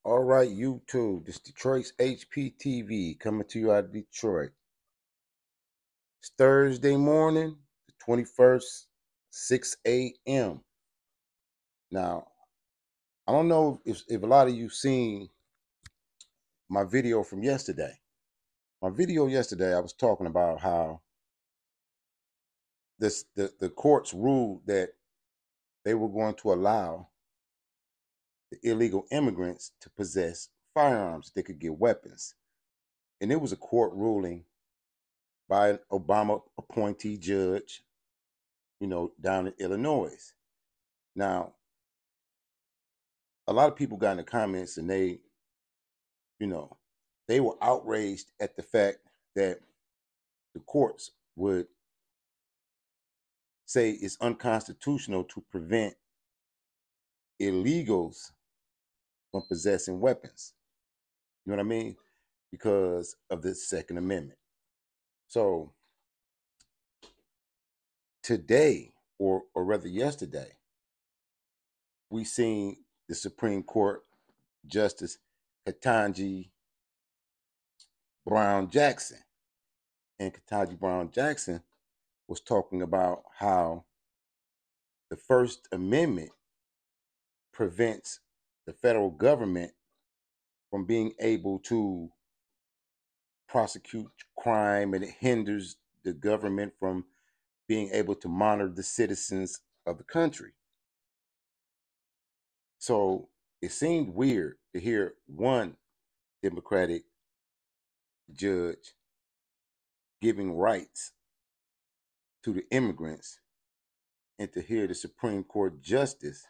All right, YouTube. This Detroit's HPTV coming to you out of Detroit. It's Thursday morning, the 21st, 6 a.m. Now, I don't know if a lot of you seen my video from yesterday. My video yesterday, I was talking about how the courts ruled that they were going to allow the illegal immigrants to possess firearms. They could get weapons. And it was a court ruling by an Obama appointee judge, down in Illinois. Now, a lot of people got in the comments and you know, they were outraged at the fact that the courts would say it's unconstitutional to prevent illegals from possessing weapons. You know what I mean? Because of the Second Amendment. So today, or rather yesterday, we seen the Supreme Court Justice Ketanji Brown Jackson. And Ketanji Brown Jackson was talking about how the First Amendment prevents the federal government from being able to prosecute crime, and it hinders the government from being able to monitor the citizens of the country. So it seemed weird to hear one Democratic judge giving rights to the immigrants and to hear the Supreme Court justice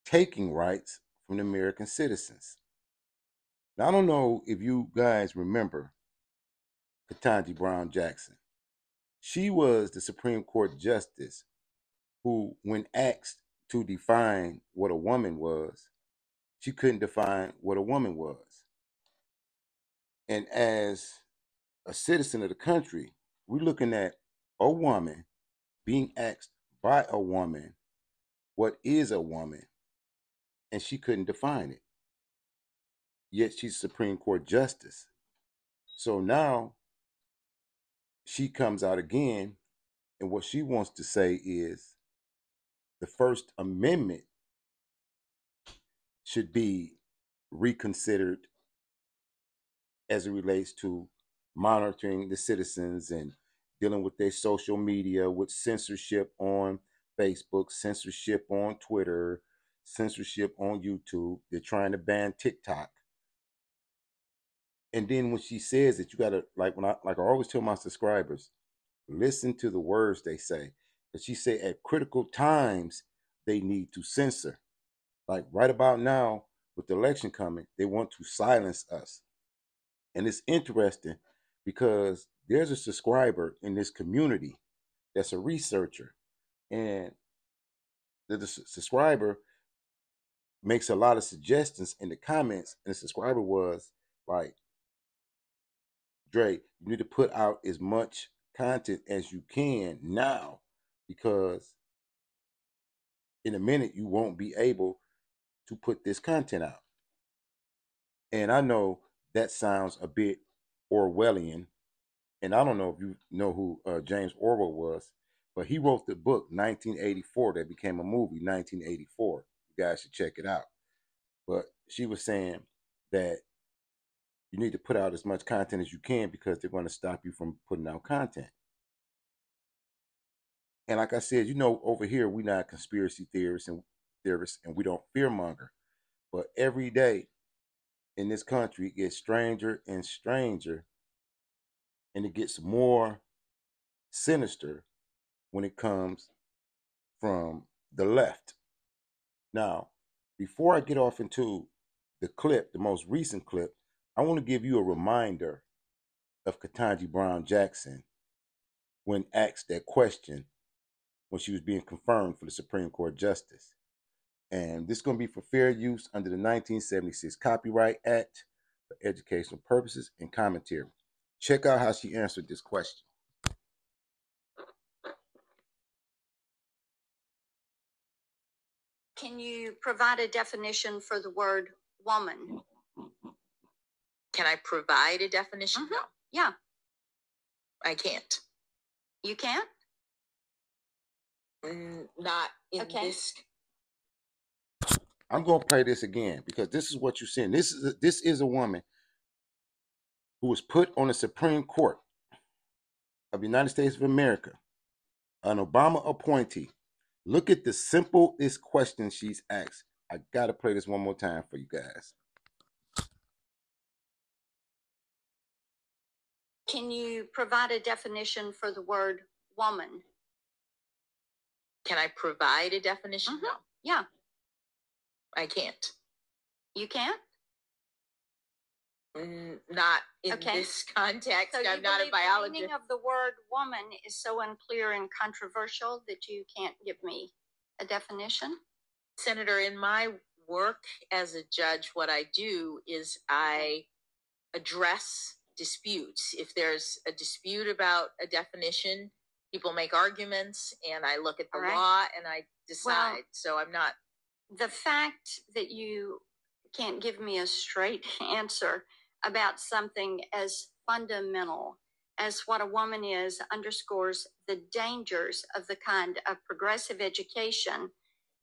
taking rights from the American citizens. Now, I don't know if you guys remember Ketanji Brown Jackson. She was the Supreme Court justice who, when asked to define what a woman was, she couldn't define what a woman was. And as a citizen of the country, we're looking at a woman being asked by a woman what is a woman, and she couldn't define it. Yet she's Supreme Court justice. So now she comes out again, and what she wants to say is the First Amendment should be reconsidered as it relates to monitoring the citizens and dealing with their social media, with censorship on Facebook, censorship on Twitter, censorship on YouTube. They're trying to ban TikTok. And then when she says that, you gotta, like I always tell my subscribers, listen to the words they say. But she said at critical times they need to censor. Like right about now, with the election coming, they want to silence us. And it's interesting because there's a subscriber in this community that's a researcher. And the subscriber makes a lot of suggestions in the comments. And the subscriber was like, Dre, you need to put out as much content as you can now, because in a minute you won't be able to put this content out. And I know that sounds a bit Orwellian, and I don't know if you know who James Orwell was, but he wrote the book 1984 that became a movie, 1984. You guys should check it out. But she was saying that you need to put out as much content as you can because they're going to stop you from putting out content. And like I said, over here we're not conspiracy theorists, and we don't fearmonger. But every day in this country, it gets stranger and stranger, and it gets more sinister when it comes from the left. Now, before I get off into the clip, the most recent clip, I want to give you a reminder of Ketanji Brown Jackson when asked that question when she was being confirmed for the Supreme Court justice. And this is going to be for fair use under the 1976 Copyright Act for educational purposes and commentary. Check out how she answered this question. Can you provide a definition for the word woman. Can I provide a definition? Mm-hmm. No, Yeah. I can't. You can't? Not in Okay. this. I'm going to play this again because this is what you're seeing. This is a woman who was put on the Supreme Court of the United States of America, an Obama appointee. Look at the simplest question she's asked. I got to play this one more time for you guys. Can you provide a definition for the word woman? Can I provide a definition? Mm-hmm. No, Yeah. I can't. You can't? Not in Okay. this context. So I'm not a biologist. The meaning of the word woman is so unclear and controversial that you can't give me a definition? Senator, in my work as a judge, what I do is I address disputes. If there's a dispute about a definition, people make arguments, and I look at the law and I decide. Well, so I'm not. The fact that you can't give me a straight answer about something as fundamental as what a woman is underscores the dangers of the kind of progressive education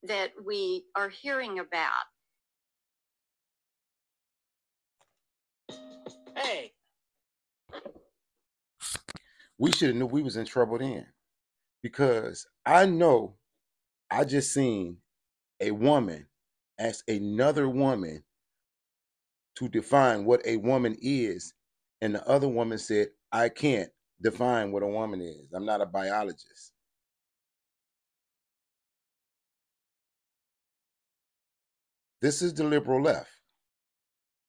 that we are hearing about. Hey. We should have knew we was in trouble then, because I know I just seen a woman ask another woman to define what a woman is, and the other woman said, I can't define what a woman is. I'm not a biologist. This is the liberal left.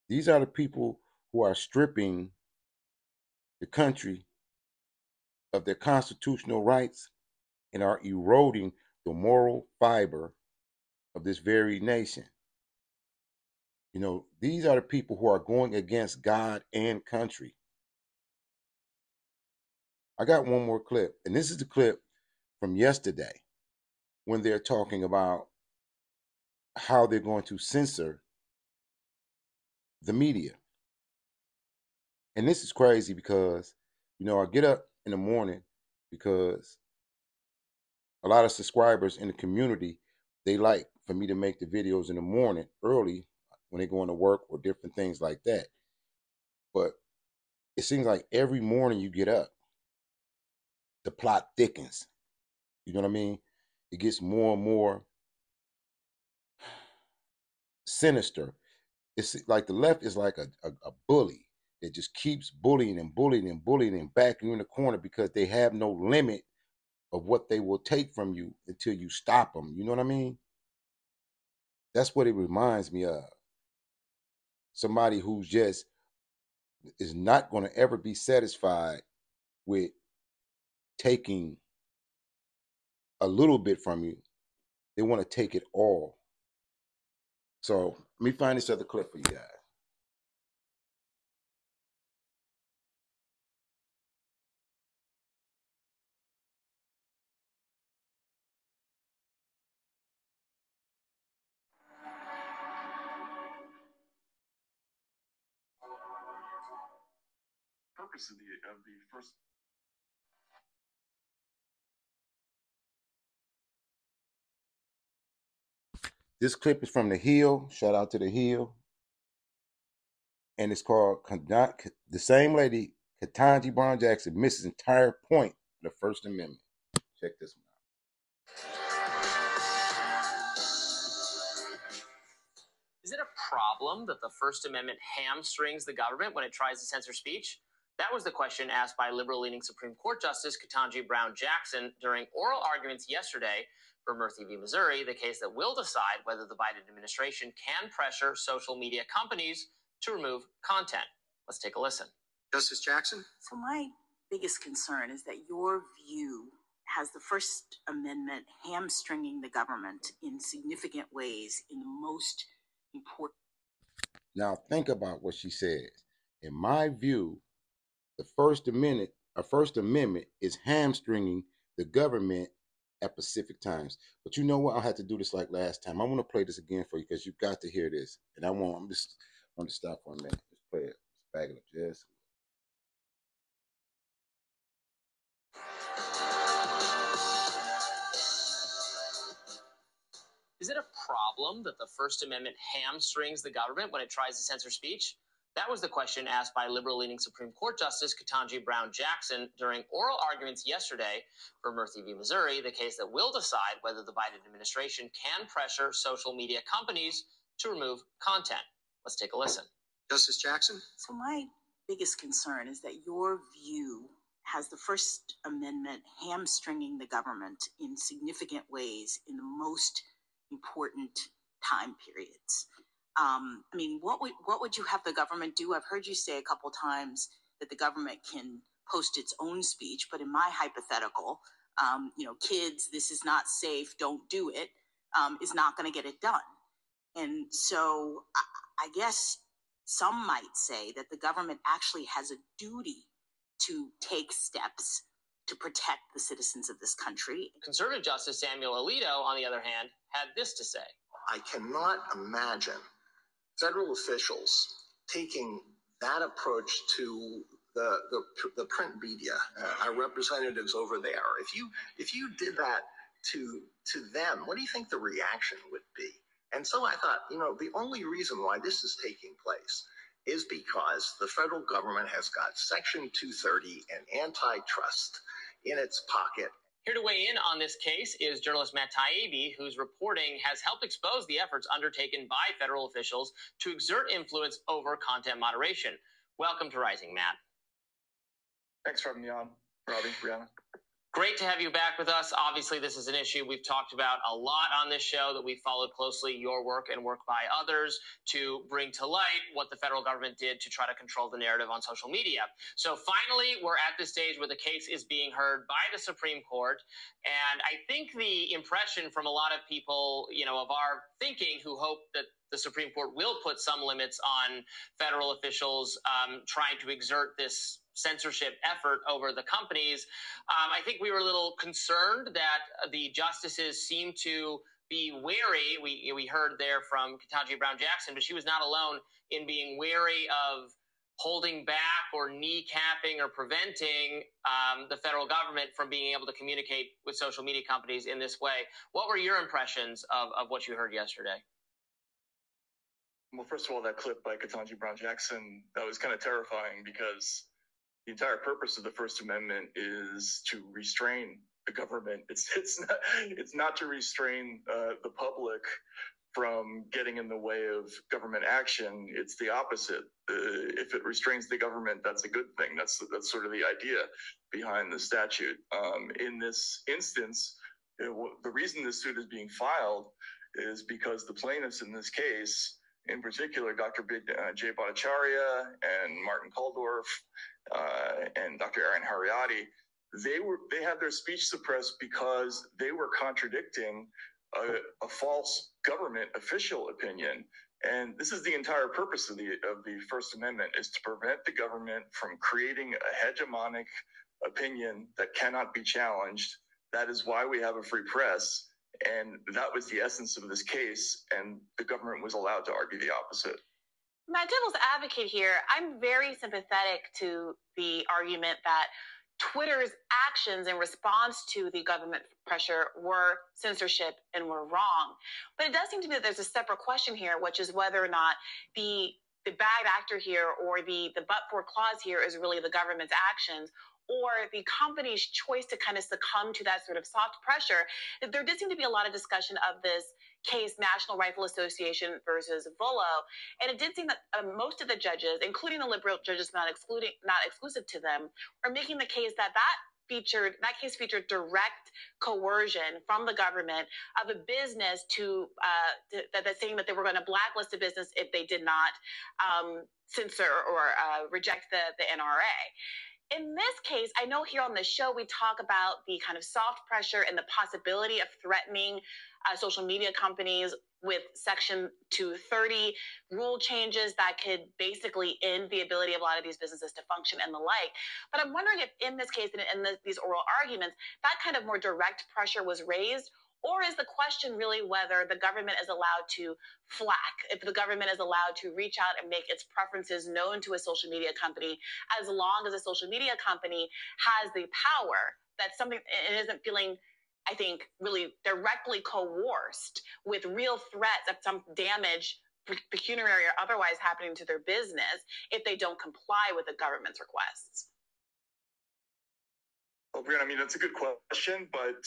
These are the people who are stripping the country of their constitutional rights and are eroding the moral fiber of this very nation. You know, these are the people who are going against God and country. I got one more clip, and this is the clip from yesterday when they're talking about how they're going to censor the media. And this is crazy because, you know, I get up in the morning because a lot of subscribers in the community, they like for me to make the videos in the morning early when they go into work or different things like that. But it seems like every morning you get up, the plot thickens. You know what I mean? It gets more and more sinister. It's like the left is like a bully that just keeps bullying and bullying and bullying and backing you in the corner because they have no limit of what they will take from you until you stop them. You know what I mean? That's what it reminds me of. Somebody who's just is not going to ever be satisfied with taking a little bit from you. They want to take it all. So let me find this other clip for you guys. Purpose of the first. This clip is from The Hill. Shout out to The Hill. And it's called the same lady, Ketanji B Jackson, misses entire point of the First Amendment. Check this one out. Is it a problem that the First Amendment hamstrings the government when it tries to censor speech? That was the question asked by liberal-leaning Supreme Court Justice Ketanji B Jackson during oral arguments yesterday for Murphy v. Missouri, the case that will decide whether the Biden administration can pressure social media companies to remove content. Let's take a listen. Justice Jackson? So my biggest concern is that your view has the First Amendment hamstringing the government in significant ways in the most important. Now think about what she says. In my view, the First Amendment is hamstringing the government at Pacific times. But you know what? I'll have to do this like last time. I want to play this again for you because you got to hear this. And I'm just want to stop for a minute. Let's play it. Let's bag it up just. Is it a problem that the First Amendment hamstrings the government when it tries to censor speech? That was the question asked by liberal-leaning Supreme Court Justice Ketanji Brown Jackson during oral arguments yesterday for Murphy v. Missouri, the case that will decide whether the Biden administration can pressure social media companies to remove content. Let's take a listen. Justice Jackson? So my biggest concern is that your view has the First Amendment hamstringing the government in significant ways in the most important time periods. I mean, what would you have the government do? I've heard you say a couple times that the government can post its own speech, but in my hypothetical, kids, this is not safe, don't do it, is not going to get it done. And so I guess some might say that the government actually has a duty to take steps to protect the citizens of this country. Conservative Justice Samuel Alito, on the other hand, had this to say. I cannot imagine federal officials taking that approach to the print media, our representatives over there. If you did that to them, what do you think the reaction would be? And so I thought, the only reason why this is taking place is because the federal government has got Section 230 and antitrust in its pocket. Here to weigh in on this case is journalist Matt Taibbi, whose reporting has helped expose the efforts undertaken by federal officials to exert influence over content moderation. Welcome to Rising, Matt. Thanks for having me on, Robbie, Brianna. Great to have you back with us. Obviously, this is an issue we've talked about a lot on this show, that we followed closely your work and work by others to bring to light what the federal government did to try to control the narrative on social media. So finally, we're at the stage where the case is being heard by the Supreme Court. And I think the impression from a lot of people, of our thinking, who hope that the Supreme Court will put some limits on federal officials trying to exert this censorship effort over the companies. I think we were a little concerned that the justices seem to be wary. We heard there from Ketanji Brown Jackson, but she was not alone in being wary of holding back or kneecapping or preventing the federal government from being able to communicate with social media companies in this way. What were your impressions of what you heard yesterday? Well, first of all, that clip by Ketanji Brown Jackson, that was kind of terrifying, because the entire purpose of the First Amendment is to restrain the government. It's not to restrain the public from getting in the way of government action. It's the opposite. If it restrains the government, that's a good thing. That's sort of the idea behind the statute. In this instance, the reason this suit is being filed is because the plaintiffs in this case, in particular, Dr. J. Bhattacharya and Martin Kulldorff, and Dr. Aaron Hariati, they had their speech suppressed because they were contradicting a false government official opinion. And this is the entire purpose of the First Amendment, is to prevent the government from creating a hegemonic opinion that cannot be challenged. That is why we have a free press. And that was the essence of this case. And the government was allowed to argue the opposite. My devil's advocate here, I'm very sympathetic to the argument that Twitter's actions in response to the government pressure were censorship and were wrong. But it does seem to me that there's a separate question here, which is whether or not the bad actor here, or the but-for clause here, is really the government's actions, or the company's choice to kind of succumb to that sort of soft pressure. There did seem to be a lot of discussion of this case, National Rifle Association versus Volo, and it did seem that most of the judges, including the liberal judges, not exclusive to them, are making the case that case featured direct coercion from the government of a business that's saying that they were going to blacklist a business if they did not censor or reject the NRA. in this case, I know here on the show we talk about the kind of soft pressure and the possibility of threatening social media companies with Section 230 rule changes that could basically end the ability of a lot of these businesses to function and the like. But I'm wondering if in this case, in these oral arguments, that kind of more direct pressure was raised, or is the question really whether the government is allowed to flack, if the government is allowed to reach out and make its preferences known to a social media company, as long as a social media company has the power that something, it isn't feeling, I think, really directly coerced with real threats of some damage, pecuniary or otherwise, happening to their business if they don't comply with the government's requests? Well, Brianna, I mean, that's a good question, but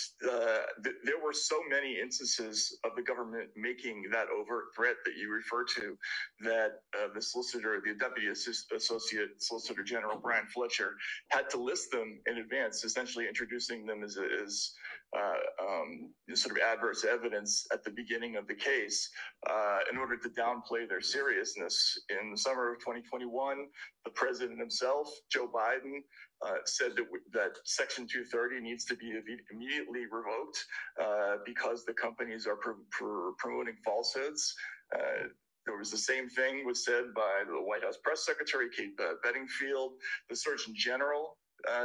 there were so many instances of the government making that overt threat that you refer to that the solicitor, the Deputy Associate Solicitor General Brian Fletcher, had to list them in advance, essentially introducing them as sort of adverse evidence at the beginning of the case in order to downplay their seriousness. In the summer of 2021, the president himself, Joe Biden, said that Section 230 needs to be immediately revoked because the companies are promoting falsehoods. There was the same thing was said by the White House press secretary, Kate Bedingfield. The Surgeon General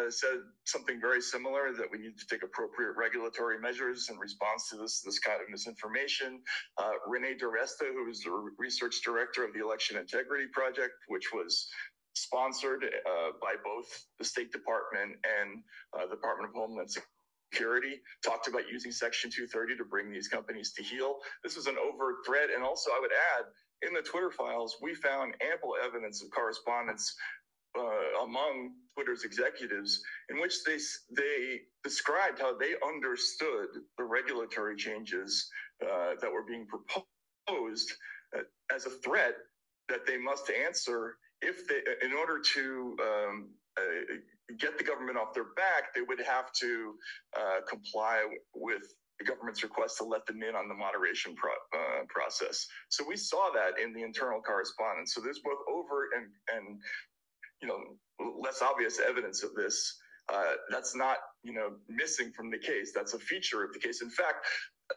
said something very similar, that we need to take appropriate regulatory measures in response to this kind of misinformation. Renee DiResta, who was the research director of the Election Integrity Project, which was sponsored by both the State Department and the Department of Homeland Security, talked about using Section 230 to bring these companies to heel. This was an overt threat. And also, I would add, in the Twitter files, we found ample evidence of correspondence among Twitter's executives in which they described how they understood the regulatory changes that were being proposed as a threat that they must answer if they, in order to get the government off their back, they would have to comply with the government's request to let them in on the moderation process. So we saw that in the internal correspondence. So there's both overt and less obvious evidence of this. That's not missing from the case. That's a feature of the case. In fact,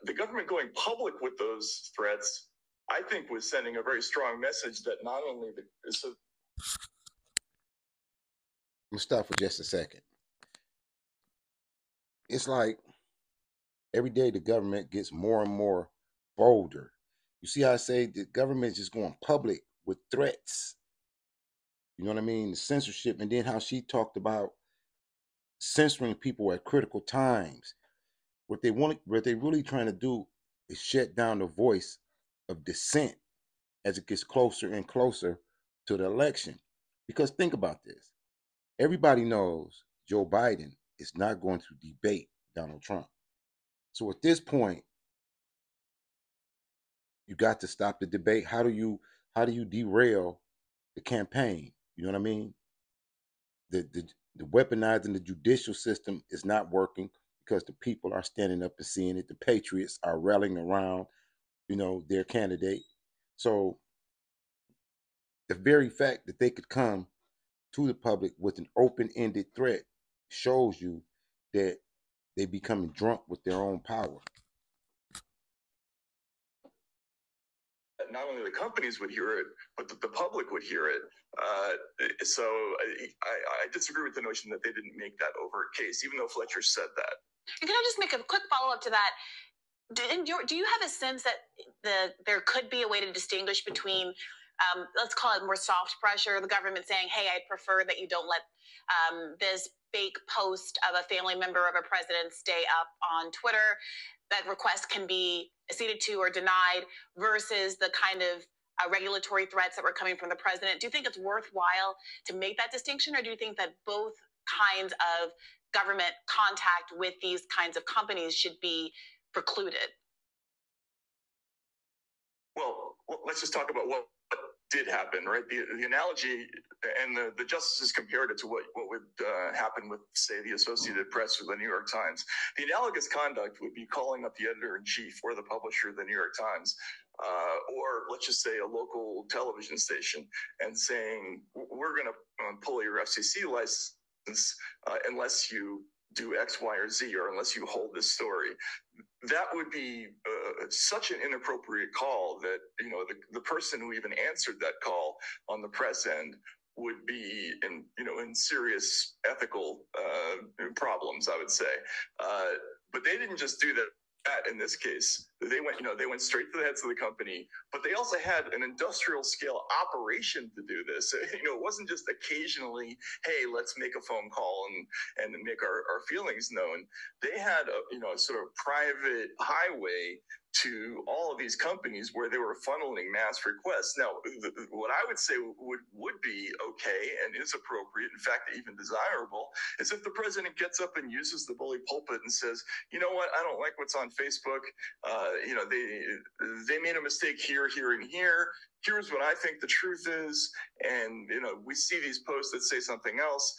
the government going public with those threats, I think, was sending a very strong message that not only I'm gonna stop for just a second. It's like every day the government gets more and more bolder. You see how I say the government is just going public with threats. You know what I mean? The censorship, and then how she talked about censoring people at critical times. What they really trying to do is shut down the voice of dissent as it gets closer and closer to the election. Because think about this. Everybody knows Joe Biden is not going to debate Donald Trump. So at this point, you got to stop the debate. How do you derail the campaign? You know what I mean? The weaponizing the judicial system is not working because the people are standing up and seeing it. The patriots are rallying around, their candidate. So the very fact that they could come to the public with an open-ended threat shows you that they becoming drunk with their own power. Not only the companies would hear it, but the public would hear it. So I disagree with the notion that they didn't make that overt case, even though Fletcher said that. And can I just make a quick follow-up to that? Do you have a sense that there could be a way to distinguish between, let's call it more soft pressure, the government saying, hey, I prefer that you don't let this fake post of a family member of a president stay up on Twitter, that request can be acceded to or denied, versus the kind of regulatory threats that were coming from the president? Do you think it's worthwhile to make that distinction, or do you think that both kinds of government contact with these kinds of companies should be precluded? Well, let's just talk about what did happen, right? The analogy, and the justices compared it to what would happen with, say, the Associated Press or the New York Times. The analogous conduct would be calling up the editor-in-chief or the publisher of the New York Times, or let's just say a local television station, and saying, we're going to pull your FCC license unless you do X, Y, or Z, or unless you hold this story. That would be such an inappropriate call that, you know, the person who even answered that call on the press end would be in serious ethical problems, I would say. But they didn't just do that. In this case, they went straight to the heads of the company, but they also had an industrial scale operation to do this. It wasn't just occasionally, hey, let's make a phone call and make our feelings known. They had a sort of private highway to all of these companies where they were funneling mass requests. Now, what I would say would be okay and is appropriate, in fact, even desirable, is if the president gets up and uses the bully pulpit and says, you know what, I don't like what's on Facebook. They made a mistake here, here, and here. Here's what I think the truth is. And, we see these posts that say something else.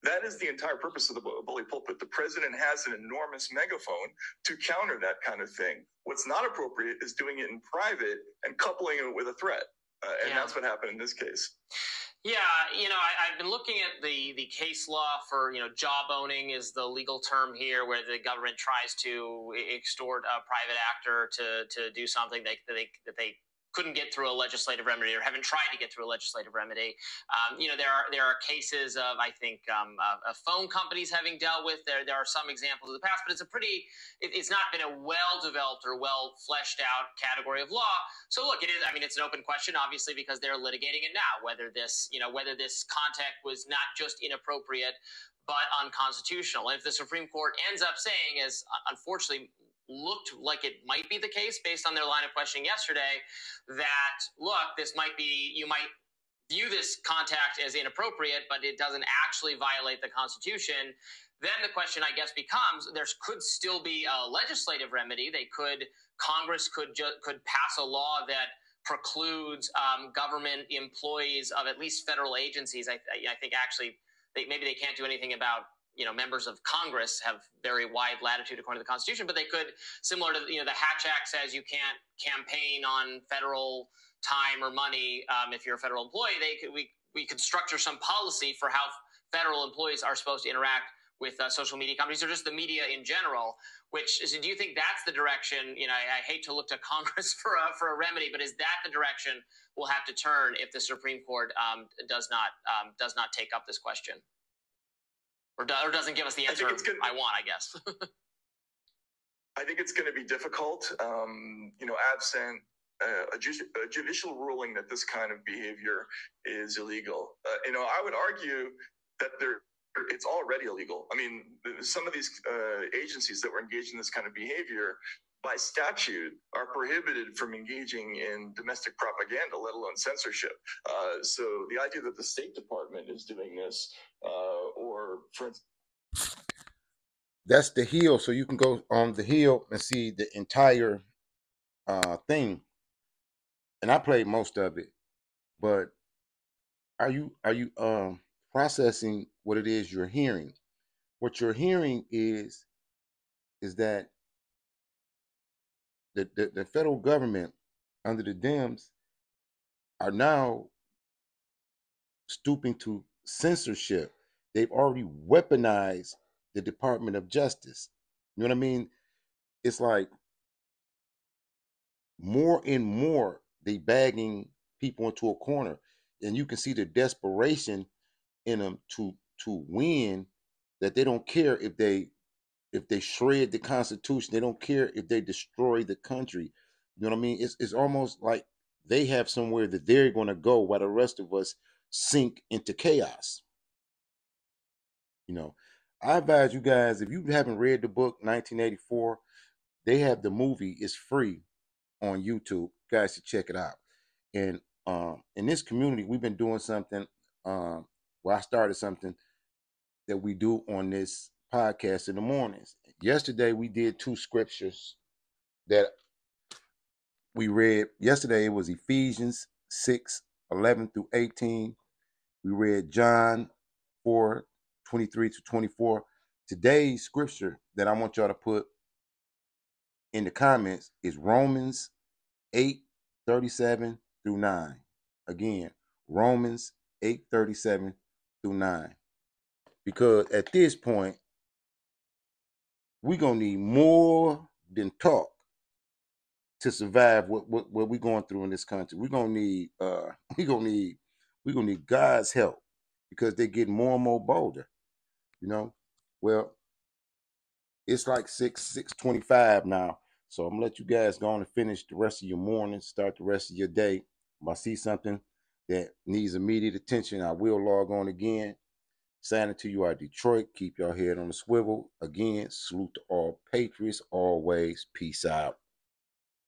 That is the entire purpose of the bully pulpit. The president has an enormous megaphone to counter that kind of thing. What's not appropriate is doing it in private and coupling it with a threat. And that's what happened in this case. Yeah, I've been looking at the case law for, job owning is the legal term here, where the government tries to extort a private actor to do something that they couldn't get through a legislative remedy or haven't tried to get through a legislative remedy. There are cases of, I think, phone companies having dealt with. There are some examples of the past, but it's not been a well-developed or well-fleshed out category of law. So look, it's an open question, obviously, because they're litigating it now, whether this contact was not just inappropriate, but unconstitutional. And if the Supreme Court ends up saying, as unfortunately looked like it might be the case based on their line of questioning yesterday, that, look, you might view this contact as inappropriate, but it doesn't actually violate the Constitution, then the question, I guess, becomes there could still be a legislative remedy. Congress could pass a law that precludes government employees of at least federal agencies. I think actually maybe they can't do anything about members of Congress have very wide latitude according to the Constitution, but they could, similar to, the Hatch Act says you can't campaign on federal time or money if you're a federal employee. We could structure some policy for how federal employees are supposed to interact with social media companies or just the media in general, do you think that's the direction? I hate to look to Congress for a remedy, but is that the direction we'll have to turn if the Supreme Court does not take up this question? Or doesn't give us the answer I want, I guess. I think it's going to be difficult, absent a judicial ruling that this kind of behavior is illegal. I would argue that it's already illegal. I mean, some of these agencies that were engaged in this kind of behavior by statute are prohibited from engaging in domestic propaganda, let alone censorship. So the idea that the State Department is doing this, or for instance, that's the Hill. So you can go on the Hill and see the entire thing. And I played most of it, but are you processing what it is you're hearing? What you're hearing is that the federal government under the Dems are now stooping to censorship. They've already weaponized the Department of Justice. You know what I mean? It's like more and more they bagging people into a corner, and you can see the desperation in them to win, that they don't care if they shred the Constitution. They don't care if they destroy the country. You know what I mean? It's almost like they have somewhere that they're going to go while the rest of us sink into chaos. I advise you guys, if you haven't read the book 1984, they have the movie. It's free on YouTube. You guys should check it out. And in this community, we've been doing something. I started something that we do on this podcast in the mornings. Yesterday, we did 2 scriptures that we read. Yesterday, it was Ephesians 6:11 through 18. We read John 4:23 to 24. Today's scripture that I want y'all to put in the comments is Romans 8:37 through 9. Again, Romans 8:37 through 9. Because at this point, we're gonna need more than talk to survive what we're going through in this country. We're gonna need we're gonna need God's help because they're getting more and more bolder. You know, well, it's like 6:25 now, so I'm gonna let you guys go on and finish the rest of your morning, start the rest of your day. If I see something that needs immediate attention, I will log on again. Signing to you out Detroit. Keep your head on the swivel. Again, salute to all patriots always. Peace out.